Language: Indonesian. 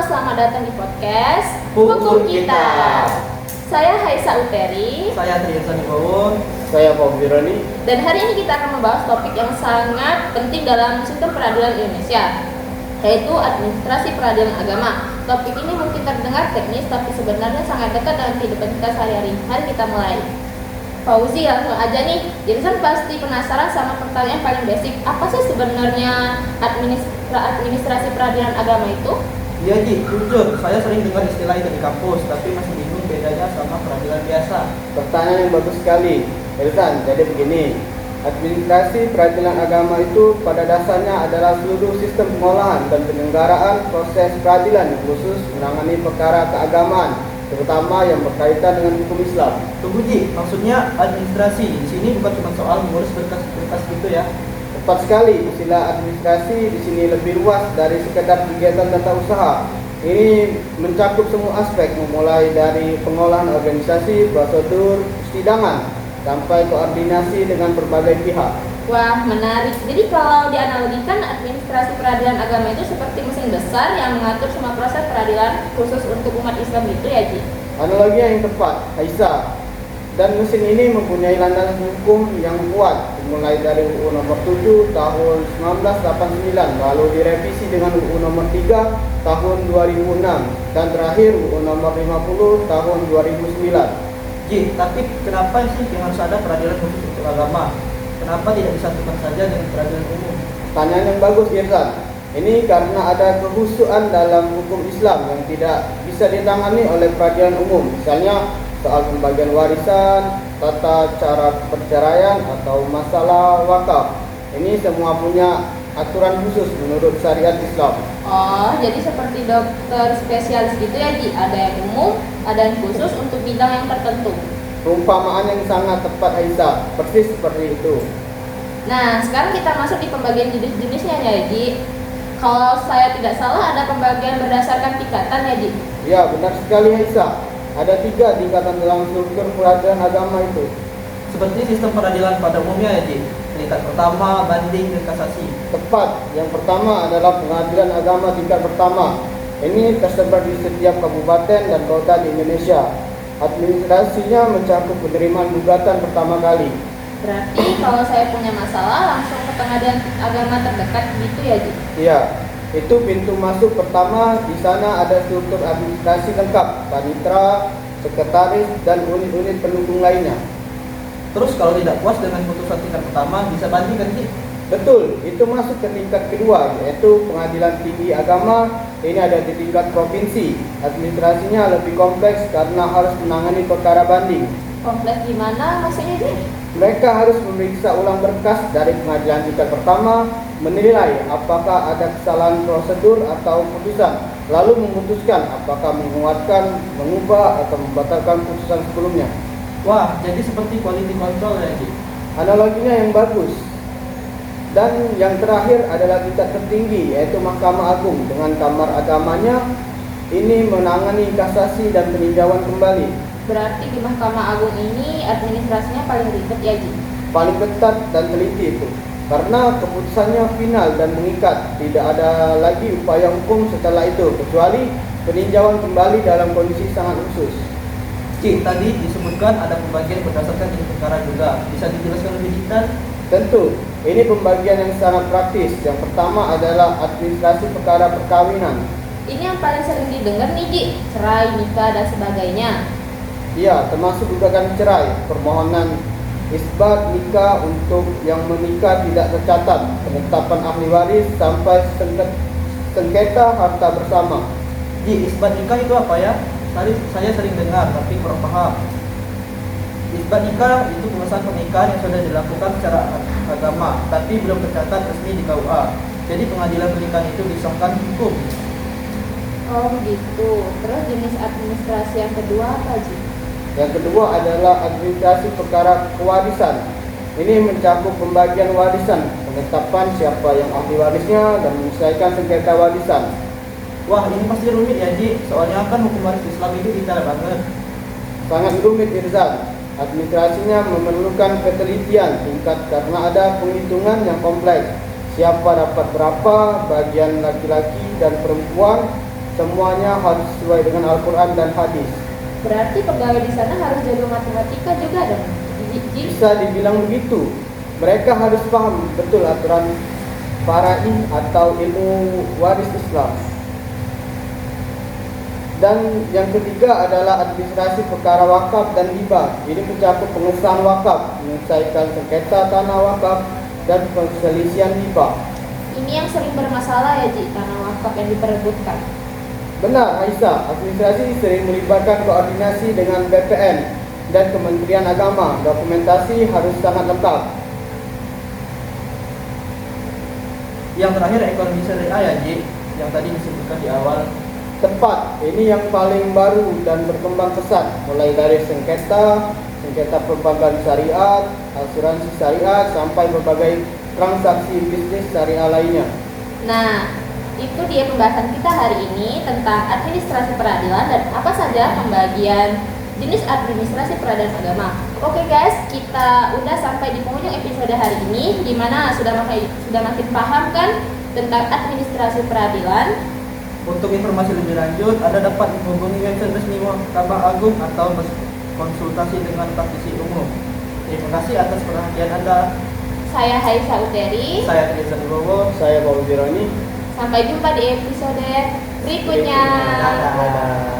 selamat datang di podcast Hukum Kita. Saya Haisa Uteri. Saya Triansa Nibowo. Saya Pak Fironi. Dan hari ini kita akan membahas topik yang sangat penting dalam sistem peradilan Indonesia, yaitu administrasi peradilan agama. Topik ini mungkin terdengar teknis, tapi sebenarnya sangat dekat dengan kehidupan kita sehari-hari. Mari kita mulai. Fauzi, langsung aja nih. Jadi pasti penasaran sama pertanyaan paling basic. Apa sih sebenarnya administrasi peradilan agama itu? Iya Ji, jujur saya sering dengar istilah itu di kampus, tapi masih bingung bedanya sama peradilan biasa. Pertanyaan yang bagus sekali, Elzan. Jadi begini, administrasi peradilan agama itu pada dasarnya adalah seluruh sistem pengolahan dan penyelenggaraan proses peradilan khusus menangani perkara keagamaan, terutama yang berkaitan dengan hukum Islam. Tunggu Ji, maksudnya administrasi di sini bukan cuma soal mengurus berkas-berkas gitu ya? Tepat sekali, istilah administrasi di sini lebih luas dari sekedar kegiatan tata usaha. Ini mencakup semua aspek, mulai dari pengolahan organisasi, prosedur, persidangan, sampai koordinasi dengan berbagai pihak. Wah, menarik. Jadi kalau dianalogikan, administrasi peradilan agama itu seperti mesin besar yang mengatur semua proses peradilan khusus untuk umat Islam gitu ya, Ji? Analoginya yang tepat, Aisyah. Dan mesin ini mempunyai landasan hukum yang kuat, mulai dari UU Nomor 7 Tahun 1989, lalu direvisi dengan UU Nomor 3 Tahun 2006, dan terakhir UU Nomor 50 Tahun 2009. Ji, tapi kenapa sih yang harus ada peradilan khusus untuk agama? Kenapa tidak disatukan saja dengan peradilan umum? Pertanyaan yang bagus, Irfan. Ini karena ada kehusuan dalam hukum Islam yang tidak bisa ditangani oleh peradilan umum. Misalnya soal pembagian warisan, tata cara perceraian, atau masalah wakaf. Ini semua punya aturan khusus menurut syariat Islam. Oh, jadi seperti dokter spesialis gitu ya, Ji? Ada yang umum, ada yang khusus untuk bidang yang tertentu. Perumpamaan yang sangat tepat, Aisyah. Persis seperti itu. Nah, sekarang kita masuk di pembagian jenis-jenisnya ya, Ji. Kalau saya tidak salah, ada pembagian berdasarkan tingkatan ya, Ji? Ya, benar sekali, Aisyah. Ada 3 tingkatan dalam struktur peradilan agama itu. Seperti sistem peradilan pada umumnya ya Ji, tingkat pertama, banding, dan kasasi. Tepat. Yang pertama adalah pengadilan agama tingkat pertama. Ini tersebar di setiap kabupaten dan kota di Indonesia. Administrasinya mencakup penerimaan gugatan pertama kali. Berarti kalau saya punya masalah, langsung ke pengadilan agama terdekat gitu ya, Ji? Iya, itu pintu masuk pertama. Di sana ada struktur administrasi lengkap, panitra, sekretaris, dan unit-unit pendukung lainnya. Terus kalau tidak puas dengan putusan tingkat pertama, bisa banding kan Ji? Betul, itu masuk ke tingkat kedua, yaitu pengadilan tinggi agama. Ini ada di tingkat provinsi. Administrasinya lebih kompleks karena harus menangani perkara banding. Kompleks gimana maksudnya, Ji? Mereka harus memeriksa ulang berkas dari pengadilan tingkat pertama, menilai apakah ada kesalahan prosedur atau putusan, lalu memutuskan apakah menguatkan, mengubah, atau membatalkan putusan sebelumnya. Wah, jadi seperti quality control ya Ji? Analoginya yang bagus. Dan yang terakhir adalah tingkat tertinggi, yaitu Mahkamah Agung dengan kamar agamanya. Ini menangani kasasi dan peninjauan kembali. Berarti di Mahkamah Agung ini administrasinya paling ribet ya, Ji? Paling ketat dan teliti itu, karena keputusannya final dan mengikat. Tidak ada lagi upaya hukum setelah itu, kecuali peninjauan kembali dalam kondisi sangat khusus. Ji, tadi disebutkan ada pembagian berdasarkan jenis perkara juga. Bisa dijelaskan lebih detail? Tentu, ini pembagian yang sangat praktis. Yang pertama adalah administrasi perkara perkawinan. Ini yang paling sering didengar nih, Ji, cerai, nikah, dan sebagainya. Ya, termasuk gugatan cerai, permohonan isbat nikah untuk yang menikah tidak tercatat, penetapan ahli waris, sampai sengketa harta bersama. Ji, isbat nikah itu apa ya? Saya sering dengar, tapi kurang paham. Isbat nikah itu pengesahan pernikahan yang sudah dilakukan secara agama, tapi belum tercatat resmi di KUA. Jadi pengadilan pernikahan itu disahkan hukum. Oh begitu. Terus jenis administrasi yang kedua apa, Ji? Yang kedua adalah administrasi perkara kewarisan. Ini mencakup pembagian warisan, penetapan siapa yang ahli warisnya, dan menyelesaikan sengketa warisan. Wah, ini pasti rumit ya Ji, soalnya kan hukum waris Islam itu detail banget. Sangat rumit, Irzan. Administrasinya memerlukan ketelitian tingkat karena ada penghitungan yang kompleks. Siapa dapat berapa, bagian laki-laki dan perempuan, semuanya harus sesuai dengan Al-Quran dan hadis. Berarti pegawai di sana harus jago matematika juga dong. Bisa dibilang begitu. Mereka harus paham betul aturan fara'i atau ilmu waris Islam. Dan yang ketiga adalah administrasi perkara wakaf dan hibah. Ini mencakup pengesahan wakaf, menyelesaikan sengketa tanah wakaf, dan perselisihan hibah. Ini yang sering bermasalah ya Ji, tanah wakaf yang diperebutkan. Benar, Aisyah. Administrasi sering melibatkan koordinasi dengan BPN dan Kementerian Agama. Dokumentasi harus sangat lengkap. Yang terakhir ekonomi syariah ya Ji, yang tadi disebutkan di awal. Tepat, ini yang paling baru dan berkembang pesat, mulai dari sengketa perbankan syariat, asuransi syariat, sampai berbagai transaksi bisnis syariah lainnya. Nah, itu dia pembahasan kita hari ini tentang administrasi peradilan dan apa saja pembagian jenis administrasi peradilan agama. Oke guys, kita udah sampai di penghujung episode hari ini, di mana sudah makin paham kan tentang administrasi peradilan. Untuk informasi lebih lanjut, Anda dapat menghubungi website resmi Mahkamah Agung atau berkonsultasi dengan praktisi umum. Terima kasih atas perhatian Anda. Saya Haisa Uteri. Saya Trizan Wibowo. Saya Bapak Bironi. Sampai jumpa di episode berikutnya. Dadah.